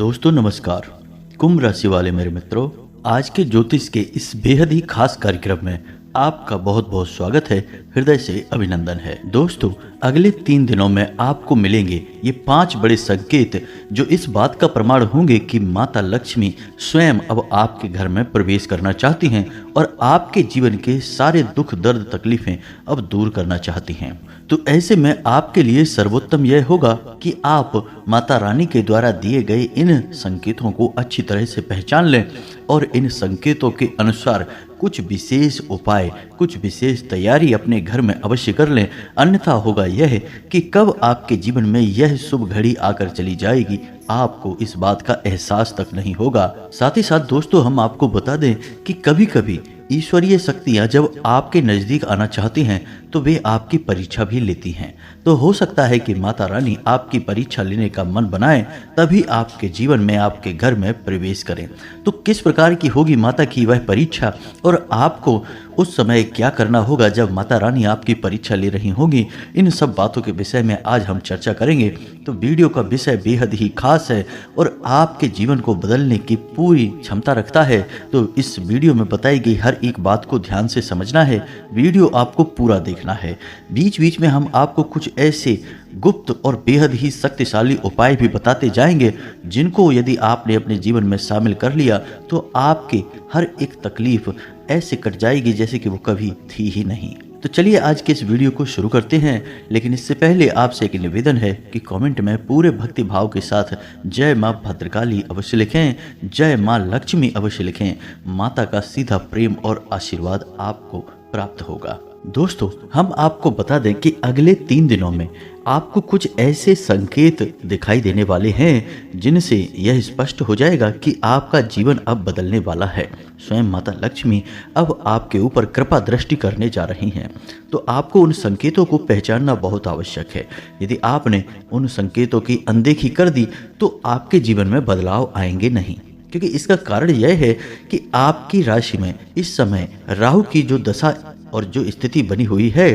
दोस्तों नमस्कार। कुंभ राशि वाले मेरे मित्रों, आज के ज्योतिष के इस बेहद ही खास कार्यक्रम में आपका बहुत बहुत स्वागत है। हृदय से अभिनंदन है। दोस्तों, अगले 3 दिनों में आपको मिलेंगे ये 5 बड़े संकेत जो इस बात का प्रमाण होंगे कि माता लक्ष्मी स्वयं अब आपके घर में प्रवेश करना चाहती हैं और आपके जीवन के सारे दुख दर्द तकलीफें अब दूर करना चाहती हैं। तो ऐसे में आपके लिए सर्वोत्तम यह होगा कि आप माता रानी के द्वारा दिए गए इन संकेतों को अच्छी तरह से पहचान लें और इन संकेतों के अनुसार कुछ विशेष उपाय, कुछ विशेष तैयारी अपने घर में अवश्य कर लें। अन्यथा होगा यह कि कब आपके जीवन में यह शुभ घड़ी आकर चली जाएगी, आपको इस बात का एहसास तक नहीं होगा। साथ ही साथ दोस्तों, हम आपको बता दें कि कभी कभी ईश्वरीय शक्तियां जब आपके नजदीक आना चाहती हैं तो वे आपकी परीक्षा भी लेती हैं। तो हो सकता है कि माता रानी आपकी परीक्षा लेने का मन बनाए, तभी आपके जीवन में, आपके घर में प्रवेश करें। तो किस प्रकार की होगी माता की वह परीक्षा और आपको उस समय क्या करना होगा जब माता रानी आपकी परीक्षा ले रही होगी, इन सब बातों के विषय में आज हम चर्चा करेंगे। तो वीडियो का विषय बेहद ही खास है और आपके जीवन को बदलने की पूरी क्षमता रखता है। तो इस वीडियो में बताई गई हर एक बात को ध्यान से समझना है। वीडियो आपको पूरा देखना है। बीच बीच में हम आपको कुछ ऐसे गुप्त और बेहद ही शक्तिशाली उपाय भी बताते जाएंगे जिनको यदि आपने अपने जीवन में शामिल कर लिया तो आपकी हर एक तकलीफ ऐसे कट जाएगी जैसे कि वो कभी थी ही नहीं। तो चलिए आज के इस वीडियो को शुरू करते हैं, लेकिन इससे पहले आपसे एक निवेदन है कि कमेंट में पूरे भक्ति भाव के साथ जय मां भद्रकाली अवश्य लिखें, जय मां लक्ष्मी अवश्य लिखें। माता का सीधा प्रेम और आशीर्वाद आपको प्राप्त होगा। दोस्तों, हम आपको बता दें कि अगले 3 दिनों में आपको कुछ ऐसे संकेत दिखाई देने वाले हैं जिनसे यह स्पष्ट हो जाएगा कि आपका जीवन अब बदलने वाला है। स्वयं माता लक्ष्मी अब आपके ऊपर कृपा दृष्टि करने जा रही हैं। तो आपको उन संकेतों को पहचानना बहुत आवश्यक है। यदि आपने उन संकेतों की अनदेखी कर दी तो आपके जीवन में बदलाव आएंगे नहीं, क्योंकि इसका कारण यह है कि आपकी राशि में इस समय राहु की जो दशा और जो स्थिति बनी हुई है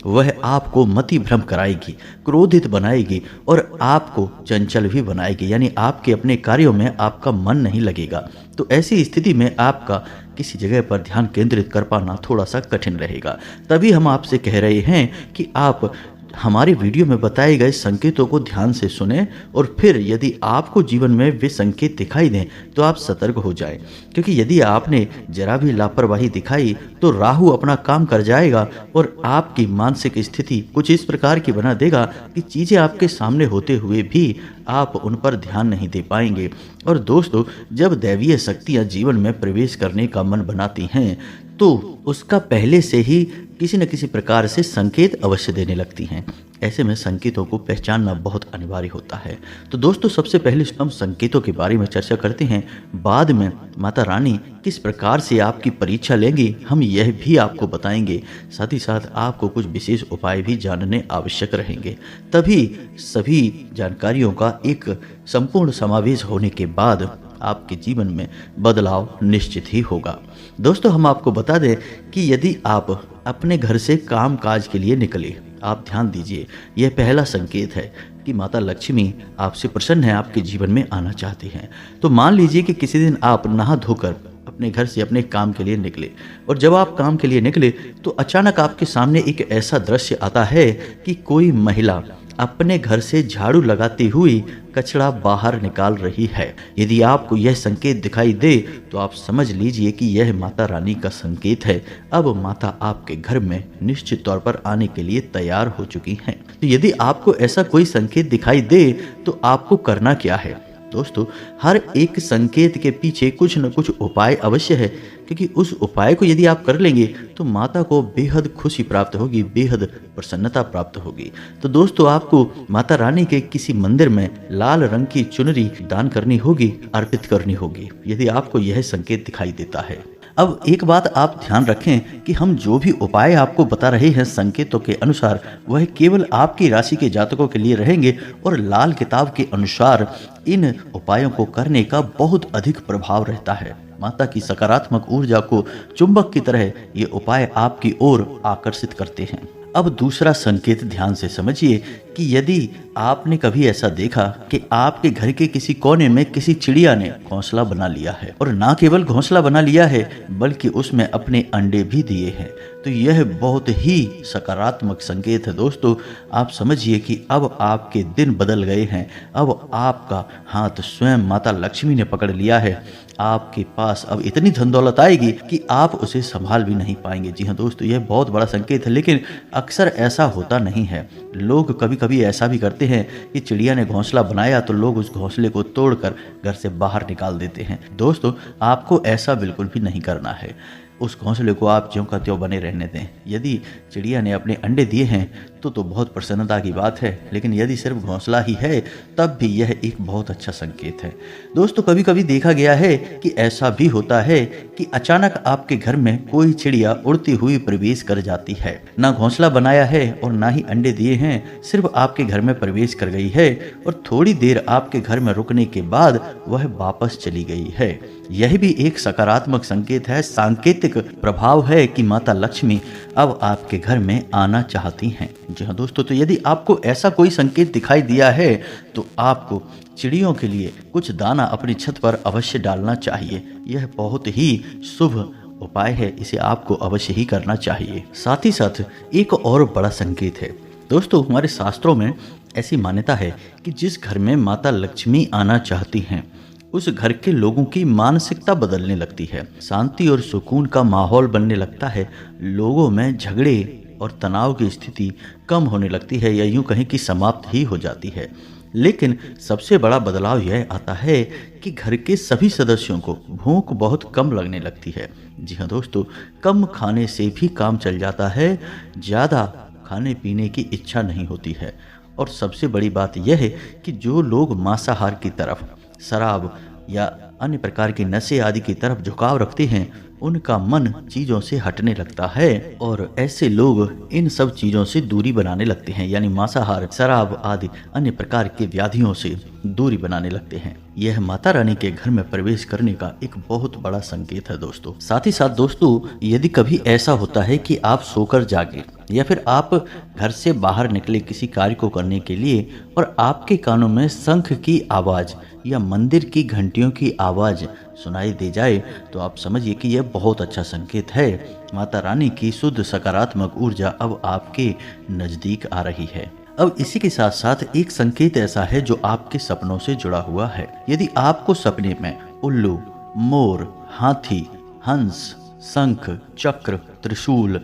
वह आपको मति भ्रम कराएगी, क्रोधित बनाएगी और आपको चंचल भी बनाएगी, यानी आपके अपने कार्यों में आपका मन नहीं लगेगा। तो ऐसी स्थिति में आपका किसी जगह पर ध्यान केंद्रित कर पाना थोड़ा सा कठिन रहेगा। तभी हम आपसे कह रहे हैं कि आप हमारे वीडियो में बताए गए संकेतों को ध्यान से सुनें और फिर यदि आपको जीवन में वे संकेत दिखाई दें तो आप सतर्क हो जाएं, क्योंकि यदि आपने जरा भी लापरवाही दिखाई तो राहु अपना काम कर जाएगा और आपकी मानसिक स्थिति कुछ इस प्रकार की बना देगा कि चीज़ें आपके सामने होते हुए भी आप उन पर ध्यान नहीं दे पाएंगे। और दोस्तों, जब दैवीय शक्तियाँ जीवन में प्रवेश करने का मन बनाती हैं तो उसका पहले से ही किसी न किसी प्रकार से संकेत अवश्य देने लगती हैं। ऐसे में संकेतों को पहचानना बहुत अनिवार्य होता है। तो दोस्तों, सबसे पहले हम संकेतों के बारे में चर्चा करते हैं। बाद में माता रानी किस प्रकार से आपकी परीक्षा लेंगी हम यह भी आपको बताएंगे। साथ ही साथ आपको कुछ विशेष उपाय भी जानने आवश्यक रहेंगे। तभी सभी जानकारियों का एक संपूर्ण समावेश होने के बाद आपके जीवन में बदलाव निश्चित ही होगा। दोस्तों, हम आपको बता दें कि यदि आप अपने घर से काम काज के लिए निकले, आप ध्यान दीजिए, यह पहला संकेत है कि माता लक्ष्मी आपसे प्रसन्न है, आपके जीवन में आना चाहती हैं। तो मान लीजिए कि किसी दिन आप नहा धोकर अपने घर से अपने काम के लिए निकले और जब आप काम के लिए निकले तो अचानक आपके सामने एक ऐसा दृश्य आता है कि कोई महिला अपने घर से झाड़ू लगाती हुई कचरा बाहर निकाल रही है। यदि आपको यह संकेत दिखाई दे तो आप समझ लीजिए कि यह माता रानी का संकेत है। अब माता आपके घर में निश्चित तौर पर आने के लिए तैयार हो चुकी हैं। तो यदि आपको ऐसा कोई संकेत दिखाई दे तो आपको करना क्या है? दोस्तों, हर एक संकेत के पीछे कुछ न कुछ उपाय अवश्य है, क्योंकि उस उपाय को यदि आप कर लेंगे तो माता को बेहद खुशी प्राप्त होगी, बेहद प्रसन्नता प्राप्त होगी। तो दोस्तों, आपको माता रानी के किसी मंदिर में लाल रंग की चुनरी दान करनी होगी, अर्पित करनी होगी, यदि आपको यह संकेत दिखाई देता है। अब एक बात आप ध्यान रखें कि हम जो भी उपाय आपको बता रहे हैं संकेतों के अनुसार, वह केवल आपकी राशि के जातकों के लिए रहेंगे और लाल किताब के अनुसार इन उपायों को करने का बहुत अधिक प्रभाव रहता है। माता की सकारात्मक ऊर्जा को चुंबक की तरह ये उपाय आपकी ओर आकर्षित करते हैं। अब दूसरा संकेत ध्यान से समझिए कि यदि आपने कभी ऐसा देखा कि आपके घर के किसी कोने में किसी चिड़िया ने घोंसला बना लिया है, और ना केवल घोंसला बना लिया है बल्कि उसमें अपने अंडे भी दिए हैं, तो यह बहुत ही सकारात्मक संकेत है दोस्तों। आप समझिए कि अब आपके दिन बदल गए हैं। अब आपका हाथ स्वयं माता लक्ष्मी ने पकड़ लिया है। आपके पास अब इतनी धन दौलत आएगी कि आप उसे संभाल भी नहीं पाएंगे। जी हाँ दोस्तों, यह बहुत बड़ा संकेत है, लेकिन अक्सर ऐसा होता नहीं है। लोग कभी कभी ऐसा भी करते हैं कि चिड़िया ने घोंसला बनाया तो लोग उस घोंसले को तोड़कर घर से बाहर निकाल देते हैं। दोस्तों, आपको ऐसा बिल्कुल भी नहीं करना है। उस घोंसले को आप ज्यों का त्यों बने रहने दें। यदि चिड़िया ने अपने अंडे दिए हैं तो बहुत प्रसन्नता की बात है, लेकिन यदि सिर्फ घोंसला ही है तब भी यह एक बहुत अच्छा संकेत है। दोस्तों, कभी कभी देखा गया है कि ऐसा भी होता है कि अचानक आपके घर में कोई चिड़िया उड़ती हुई प्रवेश कर जाती है। ना घोंसला बनाया है और ना ही अंडे दिए हैं, सिर्फ आपके घर में प्रवेश कर गई है और थोड़ी देर आपके घर में रुकने के बाद वह वापस चली गई है। यह भी एक सकारात्मक संकेत है, सांकेतिक प्रभाव है कि माता लक्ष्मी अब आपके घर में आना चाहती हैं। जी हाँ दोस्तों, तो यदि आपको ऐसा कोई संकेत दिखाई दिया है तो आपको चिड़ियों के लिए कुछ दाना अपनी छत पर अवश्य डालना चाहिए। यह बहुत ही शुभ उपाय है, इसे आपको अवश्य ही करना चाहिए। साथ ही साथ एक और बड़ा संकेत है दोस्तों, हमारे शास्त्रों में ऐसी मान्यता है कि जिस घर में माता लक्ष्मी आना चाहती हैं उस घर के लोगों की मानसिकता बदलने लगती है, शांति और सुकून का माहौल बनने लगता है, लोगों में झगड़े और तनाव की स्थिति कम होने लगती है, या यूं कहें कि समाप्त ही हो जाती है। लेकिन सबसे बड़ा बदलाव यह आता है कि घर के सभी सदस्यों को भूख बहुत कम लगने लगती है। जी हाँ दोस्तों, कम खाने से भी काम चल जाता है, ज़्यादा खाने पीने की इच्छा नहीं होती है। और सबसे बड़ी बात यह है कि जो लोग मांसाहार की तरफ, शराब या अन्य प्रकार के नशे आदि की तरफ झुकाव रखते हैं, उनका मन चीज़ों से हटने लगता है और ऐसे लोग इन सब चीज़ों से दूरी बनाने लगते हैं, यानी मांसाहार, शराब आदि अन्य प्रकार के व्याधियों से दूरी बनाने लगते हैं। यह माता रानी के घर में प्रवेश करने का एक बहुत बड़ा संकेत है दोस्तों। साथ ही साथ दोस्तों, यदि कभी ऐसा होता है कि आप सोकर जागे या फिर आप घर से बाहर निकले किसी कार्य को करने के लिए और आपके कानों में शंख की आवाज़ या मंदिर की घंटियों की आवाज़ सुनाई दे जाए तो आप समझिए कि यह बहुत अच्छा संकेत है। माता रानी की शुद्ध सकारात्मक ऊर्जा अब आपके नज़दीक आ रही है। अब इसी के साथ साथ एक संकेत ऐसा है जो आपके सपनों से जुड़ा हुआ है। यदि आपको सपने में उल्लू, मोर, हाथी, हंस, शंख, चक्र, त्रिशूल,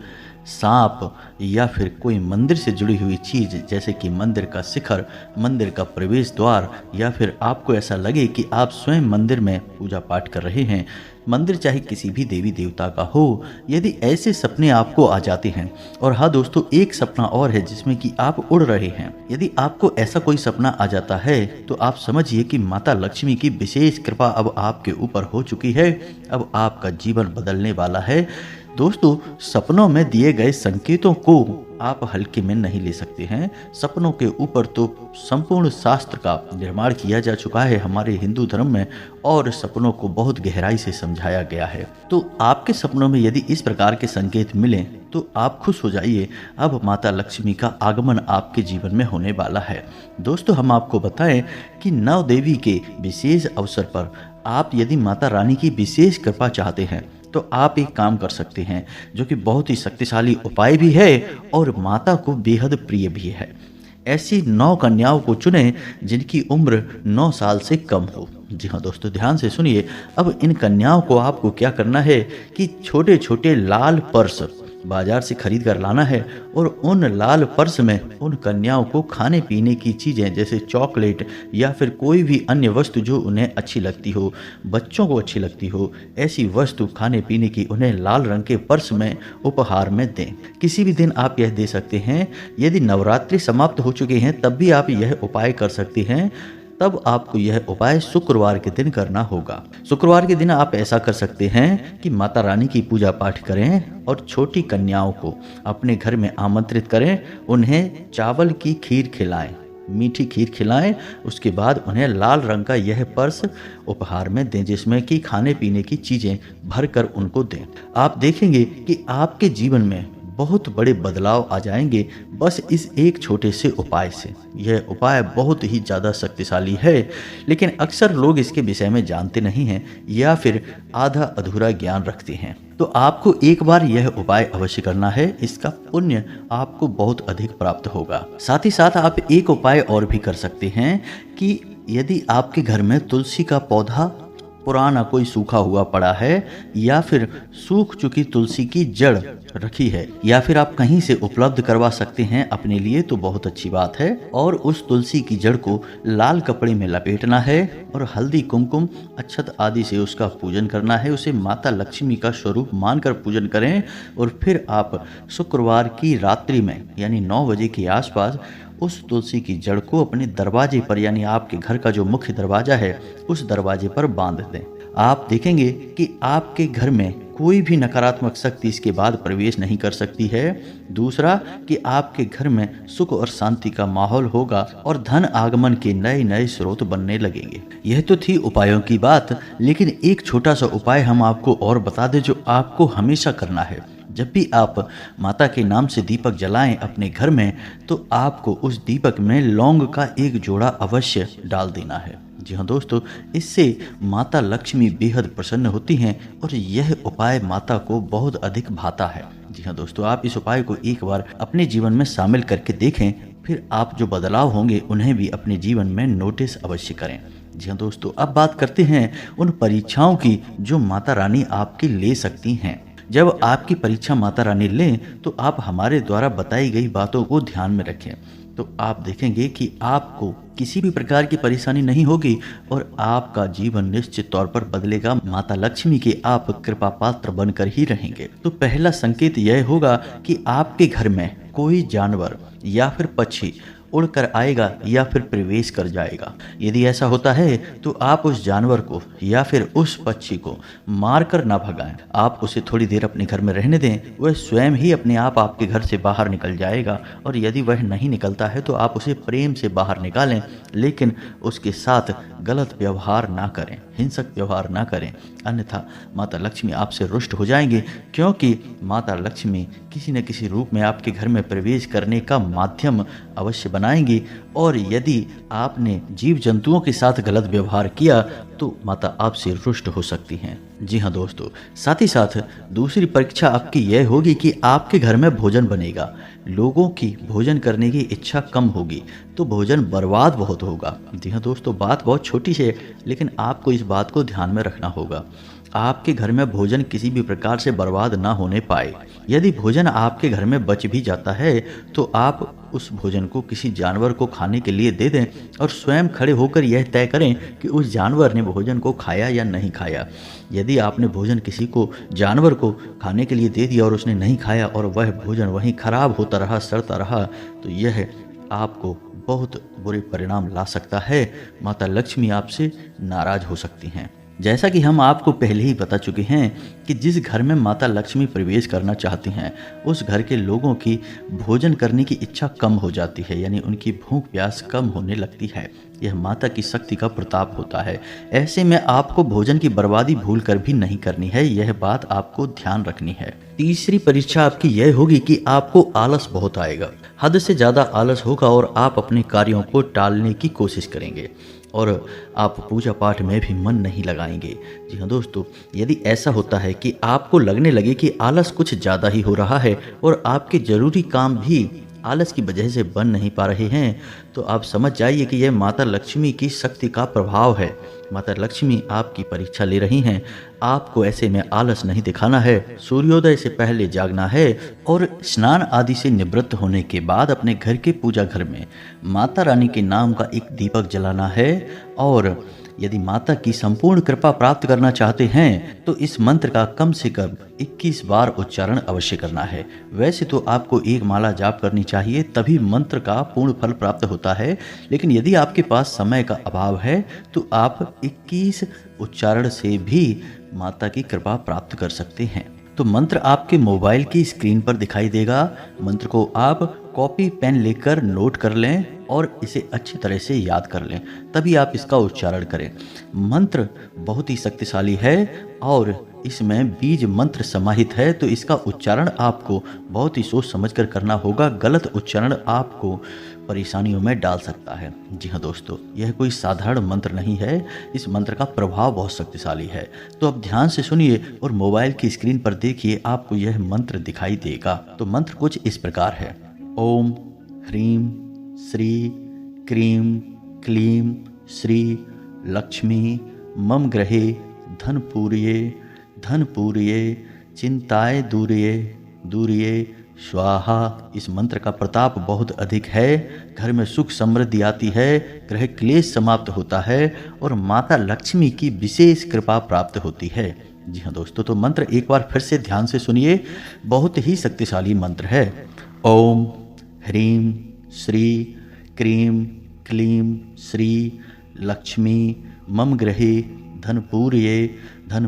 सांप या फिर कोई मंदिर से जुड़ी हुई चीज़ जैसे कि मंदिर का शिखर, मंदिर का प्रवेश द्वार, या फिर आपको ऐसा लगे कि आप स्वयं मंदिर में पूजा पाठ कर रहे हैं, मंदिर चाहे किसी भी देवी देवता का हो, यदि ऐसे सपने आपको आ जाते हैं, और हाँ दोस्तों, एक सपना और है जिसमें कि आप उड़ रहे हैं, यदि आपको ऐसा कोई सपना आ जाता है तो आप समझिए कि माता लक्ष्मी की विशेष कृपा अब आपके ऊपर हो चुकी है। अब आपका जीवन बदलने वाला है। दोस्तों, सपनों में दिए गए संकेतों को आप हल्के में नहीं ले सकते हैं। सपनों के ऊपर तो संपूर्ण शास्त्र का निर्माण किया जा चुका है हमारे हिंदू धर्म में, और सपनों को बहुत गहराई से समझाया गया है। तो आपके सपनों में यदि इस प्रकार के संकेत मिलें तो आप खुश हो जाइए, अब माता लक्ष्मी का आगमन आपके जीवन में होने वाला है। दोस्तों, हम आपको बताएं कि नव देवी के विशेष अवसर पर आप यदि माता रानी की विशेष कृपा चाहते हैं तो आप एक काम कर सकते हैं जो कि बहुत ही शक्तिशाली उपाय भी है और माता को बेहद प्रिय भी है। ऐसी 9 कन्याओं को चुनें जिनकी उम्र 9 साल से कम हो। जी हाँ दोस्तों, ध्यान से सुनिए। अब इन कन्याओं को आपको क्या करना है कि छोटे छोटे लाल पर्स बाजार से खरीद कर लाना है, और उन लाल पर्स में उन कन्याओं को खाने पीने की चीज़ें जैसे चॉकलेट या फिर कोई भी अन्य वस्तु जो उन्हें अच्छी लगती हो, बच्चों को अच्छी लगती हो, ऐसी वस्तु खाने पीने की उन्हें लाल रंग के पर्स में उपहार में दें। किसी भी दिन आप यह दे सकते हैं। यदि नवरात्रि समाप्त हो चुके हैं तब भी आप यह उपाय कर सकते हैं। तब आपको यह उपाय शुक्रवार के दिन करना होगा। शुक्रवार के दिन आप ऐसा कर सकते हैं कि माता रानी की पूजा पाठ करें और छोटी कन्याओं को अपने घर में आमंत्रित करें, उन्हें चावल की खीर खिलाएं, मीठी खीर खिलाएं। उसके बाद उन्हें लाल रंग का यह पर्स उपहार में दें जिसमें कि खाने पीने की चीज़ें भर कर उनको दें। आप देखेंगे कि आपके जीवन में बहुत बड़े बदलाव आ जाएंगे बस इस एक छोटे से उपाय से। यह उपाय बहुत ही ज़्यादा शक्तिशाली है, लेकिन अक्सर लोग इसके विषय में जानते नहीं हैं या फिर आधा अधूरा ज्ञान रखते हैं। तो आपको एक बार यह उपाय अवश्य करना है, इसका पुण्य आपको बहुत अधिक प्राप्त होगा। साथ ही साथ आप एक उपाय और भी कर सकते हैं कि यदि आपके घर में तुलसी का पौधा पुराना कोई सूखा हुआ पड़ा है या फिर सूख चुकी तुलसी की जड़ रखी है या फिर आप कहीं से उपलब्ध करवा सकते हैं अपने लिए, तो बहुत अच्छी बात है। और उस तुलसी की जड़ को लाल कपड़े में लपेटना है और हल्दी, कुमकुम, अक्षत आदि से उसका पूजन करना है। उसे माता लक्ष्मी का स्वरूप मानकर पूजन करें और फिर आप शुक्रवार की रात्रि में यानी 9 बजे के आसपास उस तुलसी की जड़ को अपने दरवाजे पर यानी आपके घर का जो मुख्य दरवाजा है उस दरवाजे पर बांध दें। आप देखेंगे कि आपके घर में कोई भी नकारात्मक शक्ति इसके बाद प्रवेश नहीं कर सकती है। दूसरा कि आपके घर में सुख और शांति का माहौल होगा और धन आगमन के नए नए स्रोत बनने लगेंगे। यह तो थी उपायों की बात, लेकिन एक छोटा सा उपाय हम आपको और बता दें जो आपको हमेशा करना है। जब भी आप माता के नाम से दीपक जलाएं अपने घर में, तो आपको उस दीपक में लौंग का एक जोड़ा अवश्य डाल देना है। जी हाँ दोस्तों, इससे माता लक्ष्मी बेहद प्रसन्न होती हैं और यह उपाय माता को बहुत अधिक भाता है। जी हाँ दोस्तों, आप इस उपाय को एक बार अपने जीवन में शामिल करके देखें, फिर आप जो बदलाव होंगे उन्हें भी अपने जीवन में नोटिस अवश्य करें। जी हाँ दोस्तों, अब बात करते हैं उन परीक्षाओं की जो माता रानी आपकी ले सकती हैं। जब आपकी परीक्षा माता रानी लें तो आप हमारे द्वारा बताई गई बातों को ध्यान में रखें, तो आप देखेंगे कि आपको किसी भी प्रकार की परेशानी नहीं होगी और आपका जीवन निश्चित तौर पर बदलेगा। माता लक्ष्मी के आप कृपा पात्र बनकर ही रहेंगे। तो पहला संकेत यह होगा कि आपके घर में कोई जानवर या फिर पक्षी उड़कर आएगा या फिर प्रवेश कर जाएगा। यदि ऐसा होता है तो आप उस जानवर को या फिर उस पक्षी को मारकर ना भगाएं, आप उसे थोड़ी देर अपने घर में रहने दें। वह स्वयं ही अपने आप आपके घर से बाहर निकल जाएगा और यदि वह नहीं निकलता है तो आप उसे प्रेम से बाहर निकालें, लेकिन उसके साथ गलत व्यवहार ना करें, हिंसक व्यवहार ना करें, अन्यथा माता लक्ष्मी आपसे रुष्ट हो जाएंगे। क्योंकि माता लक्ष्मी किसी न किसी रूप में आपके घर में प्रवेश करने का माध्यम अवश्य बनाएंगी और यदि आपने जीव जंतुओं के साथ गलत व्यवहार किया तो माता आपसे रुष्ट हो सकती हैं। जी हाँ दोस्तों, साथ ही साथ दूसरी परीक्षा आपकी यह होगी कि आपके घर में भोजन बनेगा, लोगों की भोजन करने की इच्छा कम होगी तो भोजन बर्बाद बहुत होगा। जी हाँ दोस्तों, बात बहुत छोटी सी है, लेकिन आपको इस बात को ध्यान में रखना होगा। आपके घर में भोजन किसी भी प्रकार से बर्बाद ना होने पाए। यदि भोजन आपके घर में बच भी जाता है तो आप उस भोजन को किसी जानवर को खाने के लिए दे दें और स्वयं खड़े होकर यह तय करें कि उस जानवर ने भोजन को खाया या नहीं खाया। यदि आपने भोजन किसी को जानवर को खाने के लिए दे दिया और उसने नहीं खाया और वह भोजन वहीं खराब होता रहा, सड़ता रहा, तो यह आपको बहुत बुरे परिणाम ला सकता है। माता लक्ष्मी आपसे नाराज हो सकती हैं। जैसा कि हम आपको पहले ही बता चुके हैं कि जिस घर में माता लक्ष्मी प्रवेश करना चाहती हैं उस घर के लोगों की भोजन करने की इच्छा कम हो जाती है, यानी उनकी भूख प्यास कम होने लगती है। यह माता की शक्ति का प्रताप होता है। ऐसे में आपको भोजन की बर्बादी भूल कर भी नहीं करनी है, यह बात आपको ध्यान रखनी है। तीसरी परीक्षा आपकी यह होगी कि आपको आलस बहुत आएगा, हद से ज़्यादा आलस होगा और आप अपने कार्यों को टालने की कोशिश करेंगे और आप पूजा पाठ में भी मन नहीं लगाएंगे। जी हाँ दोस्तों, यदि ऐसा होता है कि आपको लगने लगे कि आलस कुछ ज़्यादा ही हो रहा है और आपके ज़रूरी काम भी आलस की वजह से बन नहीं पा रहे हैं, तो आप समझ जाइए कि यह माता लक्ष्मी की शक्ति का प्रभाव है। माता लक्ष्मी आपकी परीक्षा ले रही हैं। आपको ऐसे में आलस नहीं दिखाना है, सूर्योदय से पहले जागना है और स्नान आदि से निवृत्त होने के बाद अपने घर के पूजा घर में माता रानी के नाम का एक दीपक जलाना है। और यदि माता की संपूर्ण कृपा प्राप्त करना चाहते हैं तो इस मंत्र का कम से कम 21 बार उच्चारण अवश्य करना है। वैसे तो आपको एक माला जाप करनी चाहिए, तभी मंत्र का पूर्ण फल प्राप्त होता है, लेकिन यदि आपके पास समय का अभाव है तो आप 21 उच्चारण से भी माता की कृपा प्राप्त कर सकते हैं। तो मंत्र आपके मोबाइल की स्क्रीन पर दिखाई देगा। मंत्र को आप कॉपी पेन लेकर नोट कर लें और इसे अच्छी तरह से याद कर लें, तभी आप इसका उच्चारण करें। मंत्र बहुत ही शक्तिशाली है और इसमें बीज मंत्र समाहित है, तो इसका उच्चारण आपको बहुत ही सोच समझकर करना होगा। गलत उच्चारण आपको परेशानियों में डाल सकता है। जी हाँ दोस्तों, यह कोई साधारण मंत्र नहीं है, इस मंत्र का प्रभाव बहुत शक्तिशाली है। तो अब ध्यान से सुनिए और मोबाइल की स्क्रीन पर देखिए, आपको यह मंत्र दिखाई देगा। तो मंत्र कुछ इस प्रकार है। ओम ह्रीम श्री क्रीम क्लीम श्री लक्ष्मी मम ग्रहे धन पूर्ये चिंताए दूरिये स्वाहा। इस मंत्र का प्रताप बहुत अधिक है, घर में सुख समृद्धि आती है, ग्रह क्लेश समाप्त होता है और माता लक्ष्मी की विशेष कृपा प्राप्त होती है। जी हाँ दोस्तों, तो मंत्र एक बार फिर से ध्यान से सुनिए, बहुत ही शक्तिशाली मंत्र है। ओम ह्रीम श्री क्रीम क्लीम श्री लक्ष्मी मम ग्रहे धन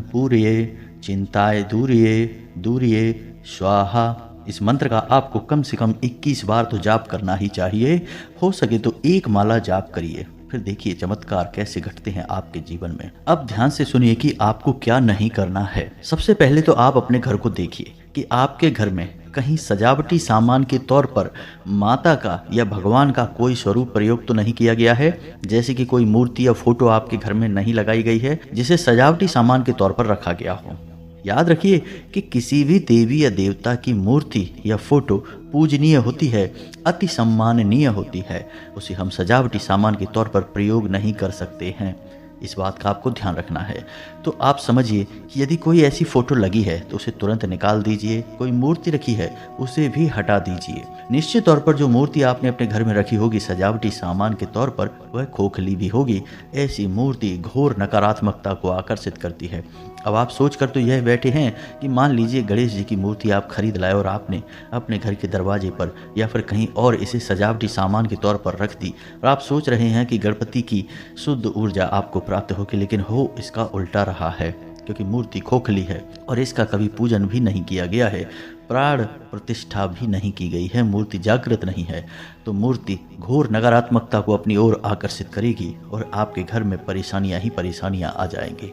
पूर्ये चिंताए दूरिये स्वाहा। इस मंत्र का आपको कम से कम 21 बार तो जाप करना ही चाहिए, हो सके तो एक माला जाप करिए, फिर देखिए चमत्कार कैसे घटते हैं आपके जीवन में। अब ध्यान से सुनिए कि आपको क्या नहीं करना है। सबसे पहले तो आप अपने घर को देखिए कि आपके घर में कहीं सजावटी सामान के तौर पर माता का या भगवान का कोई स्वरूप प्रयोग तो नहीं किया गया है, जैसे कि कोई मूर्ति या फोटो आपके घर में नहीं लगाई गई है जिसे सजावटी सामान के तौर पर रखा गया हो। याद रखिए कि किसी भी देवी या देवता की मूर्ति या फोटो पूजनीय होती है, अति सम्माननीय होती है, उसे हम सजावटी सामान के तौर पर प्रयोग नहीं कर सकते हैं। इस बात का आपको ध्यान रखना है। तो आप समझिए कि यदि कोई ऐसी फोटो लगी है तो उसे तुरंत निकाल दीजिए, कोई मूर्ति रखी है उसे भी हटा दीजिए। निश्चित तौर पर जो मूर्ति आपने अपने घर में रखी होगी सजावटी सामान के तौर पर, वह खोखली भी होगी। ऐसी मूर्ति घोर नकारात्मकता को आकर्षित करती है। अब आप सोच कर तो यह बैठे हैं कि मान लीजिए गणेश जी की मूर्ति आप खरीद लाए और आपने अपने घर के दरवाजे पर या फिर कहीं और इसे सजावटी सामान के तौर पर रख दी और आप सोच रहे हैं कि गणपति की शुद्ध ऊर्जा आपको प्राप्त होगी, लेकिन हो इसका उल्टा रहा है, क्योंकि मूर्ति खोखली है और इसका कभी पूजन भी नहीं किया गया है, प्राण प्रतिष्ठा भी नहीं की गई है, मूर्ति जागृत नहीं है। तो मूर्ति घोर नकारात्मकता को अपनी ओर आकर्षित करेगी और आपके घर में परेशानियां ही परेशानियां आ जाएंगी।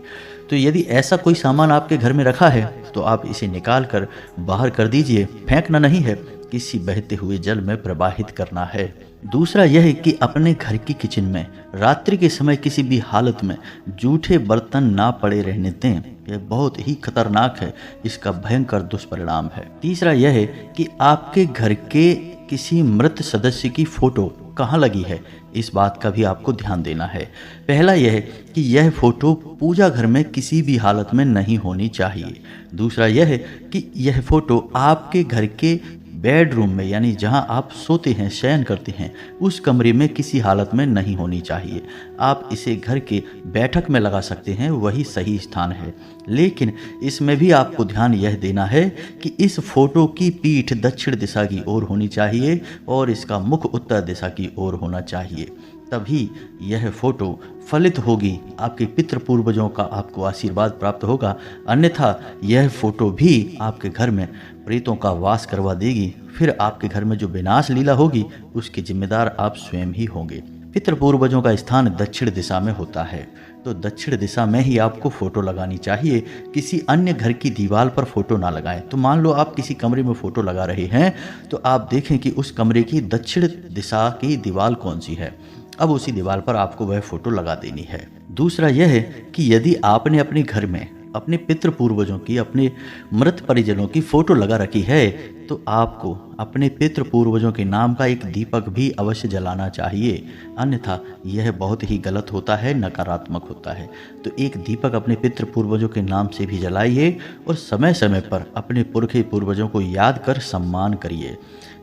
तो यदि ऐसा कोई सामान आपके घर में रखा है तो आप इसे निकाल कर बाहर कर दीजिए, फेंकना नहीं है, किसी बहते हुए जल में प्रवाहित करना है। दूसरा यह है कि अपने घर की किचन में रात्रि के समय किसी भी हालत में जूठे बर्तन ना पड़े रहने दें, यह बहुत ही खतरनाक है, इसका भयंकर दुष्परिणाम है। तीसरा यह है कि आपके घर के किसी मृत सदस्य की फोटो कहाँ लगी है, इस बात का भी आपको ध्यान देना है। पहला यह है कि यह फोटो पूजा घर में किसी भी हालत में नहीं होनी चाहिए। दूसरा यह है कि यह फोटो आपके घर के बेडरूम में, यानी जहां आप सोते हैं, शयन करते हैं, उस कमरे में किसी हालत में नहीं होनी चाहिए। आप इसे घर के बैठक में लगा सकते हैं, वही सही स्थान है, लेकिन इसमें भी आपको ध्यान यह देना है कि इस फोटो की पीठ दक्षिण दिशा की ओर होनी चाहिए और इसका मुख उत्तर दिशा की ओर होना चाहिए, तभी यह फोटो फलित होगी, आपके पितृ पूर्वजों का आपको आशीर्वाद प्राप्त होगा। अन्यथा यह फोटो भी आपके घर में प्रेतों का वास करवा देगी, फिर आपके घर में जो विनाश लीला होगी उसके जिम्मेदार आप स्वयं ही होंगे। पितृ पूर्वजों का स्थान दक्षिण दिशा में होता है, तो दक्षिण दिशा में ही आपको फोटो लगानी चाहिए, किसी अन्य घर की दीवार पर फोटो ना लगाएं। तो मान लो आप किसी कमरे में फोटो लगा रहे हैं तो आप देखें कि उस कमरे की दक्षिण दिशा की दीवार कौन सी है, अब उसी दीवार पर आपको वह फोटो लगा देनी है। दूसरा यह है कि यदि आपने अपने घर में अपने पितृ पूर्वजों की, अपने मृत परिजनों की फोटो लगा रखी है तो आपको अपने पितृ पूर्वजों के नाम का एक दीपक भी अवश्य जलाना चाहिए, अन्यथा यह बहुत ही गलत होता है, नकारात्मक होता है। तो एक दीपक अपने पितृ पूर्वजों के नाम से भी जलाइए और समय समय पर अपने पुरखे पूर्वजों को याद कर सम्मान करिए।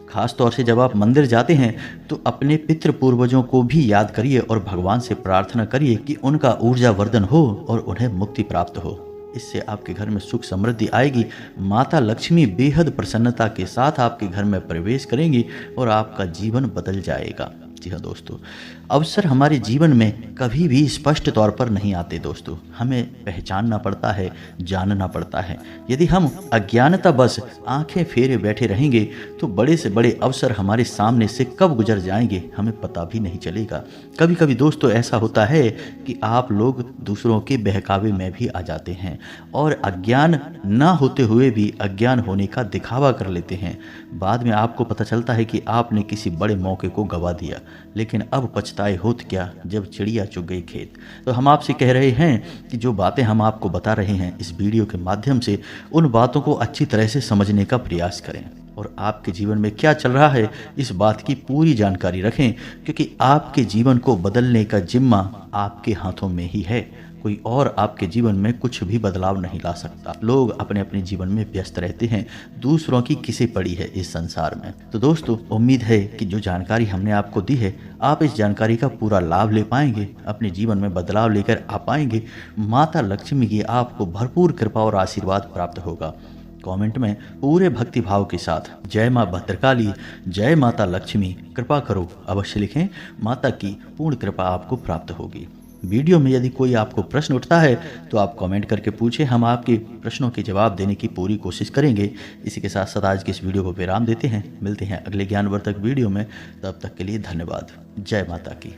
खास तौर से जब आप मंदिर जाते हैं तो अपने पितृ पूर्वजों को भी याद करिए और भगवान से प्रार्थना करिए कि उनका ऊर्जा वर्धन हो और उन्हें मुक्ति प्राप्त हो। इससे आपके घर में सुख समृद्धि आएगी, माता लक्ष्मी बेहद प्रसन्नता के साथ आपके घर में प्रवेश करेंगी और आपका जीवन बदल जाएगा। जी हाँ दोस्तों, अवसर हमारे जीवन में कभी भी स्पष्ट तौर पर नहीं आते दोस्तों, हमें पहचानना पड़ता है, जानना पड़ता है। यदि हम अज्ञानता बस आंखें फेरे बैठे रहेंगे तो बड़े से बड़े अवसर हमारे सामने से कब गुजर जाएंगे हमें पता भी नहीं चलेगा। कभी कभी दोस्तों ऐसा होता है कि आप लोग दूसरों के बहकावे में भी आ जाते हैं और अज्ञान ना होते हुए भी अज्ञान होने का दिखावा कर लेते हैं। बाद में आपको पता चलता है कि आपने किसी बड़े मौके को गवा दिया, लेकिन अब पछताए होत क्या जब चिड़िया चुग गई खेत। तो हम आपसे कह रहे हैं कि जो बातें हम आपको बता रहे हैं इस वीडियो के माध्यम से, उन बातों को अच्छी तरह से समझने का प्रयास करें और आपके जीवन में क्या चल रहा है इस बात की पूरी जानकारी रखें, क्योंकि आपके जीवन को बदलने का जिम्मा आपके हाथों में ही है। कोई और आपके जीवन में कुछ भी बदलाव नहीं ला सकता। लोग अपने अपने जीवन में व्यस्त रहते हैं, दूसरों की किसे पड़ी है इस संसार में। तो दोस्तों उम्मीद है कि जो जानकारी हमने आपको दी है आप इस जानकारी का पूरा लाभ ले पाएंगे, अपने जीवन में बदलाव लेकर आ पाएंगे। माता लक्ष्मी की आपको भरपूर कृपा और आशीर्वाद प्राप्त होगा। कमेंट में पूरे भक्ति भाव के साथ जय माँ भद्रकाली, जय माता लक्ष्मी, कृपा करो अवश्य लिखें। माता की पूर्ण कृपा आपको प्राप्त होगी। वीडियो में यदि कोई आपको प्रश्न उठता है तो आप कमेंट करके पूछें, हम आपके प्रश्नों के जवाब देने की पूरी कोशिश करेंगे। इसी के साथ साथ आज के इस वीडियो को विराम देते हैं। मिलते हैं अगले ज्ञानवर्धक वीडियो में, तब तक के लिए धन्यवाद। जय माता की।